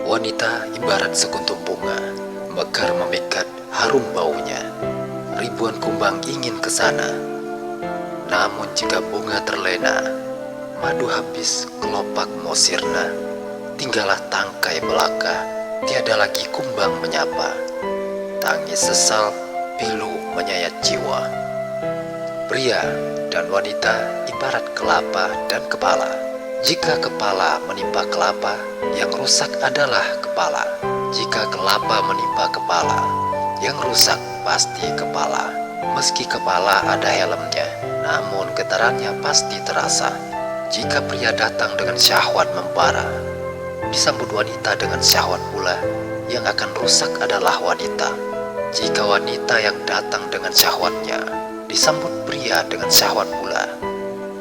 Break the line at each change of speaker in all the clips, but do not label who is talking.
Wanita ibarat sekuntum bunga, mekar memikat harum baunya. Ribuan kumbang ingin ke sana. Namun jika bunga terlena, madu habis, kelopak mau sirna. Tinggallah tangkai belaka, tiada lagi kumbang menyapa. Tangis sesal, pilu menyayat jiwa. Pria dan wanita ibarat kelapa dan kepala. Jika kepala menimpa kelapa, yang rusak adalah kepala. Jika kelapa menimpa kepala, yang rusak pasti kepala. Meski kepala ada helmnya, namun getarannya pasti terasa. Jika pria datang dengan syahwat membara, disambut wanita dengan syahwat pula, yang akan rusak adalah wanita. Jika wanita yang datang dengan syahwatnya, disambut pria dengan syahwat pula,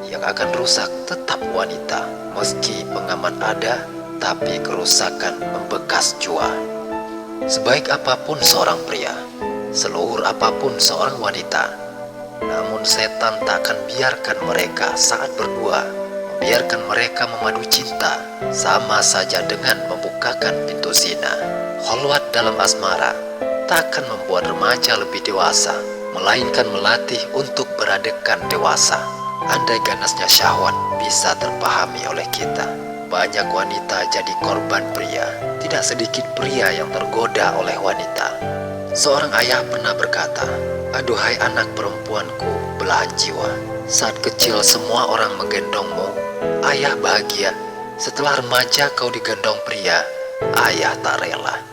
yang akan rusak tetap wanita. Meski pengaman ada, tapi kerusakan membekas jua. Sebaik apapun seorang pria, seluhur apapun seorang wanita, namun setan tak akan biarkan mereka saat berdua. Membiarkan mereka memadu cinta sama saja dengan membukakan pintu zina. Kholwat dalam asmara tak akan membuat remaja lebih dewasa, melainkan melatih untuk beradegan dewasa. Andai ganasnya syahwat bisa terpahami oleh kita, banyak wanita jadi korban pria. Tidak sedikit pria yang tergoda oleh wanita. Seorang ayah pernah berkata, "Aduhai anak perempuanku belahan jiwa, saat kecil semua orang menggendongmu, ayah bahagia. Setelah remaja kau digendong pria, ayah tak rela."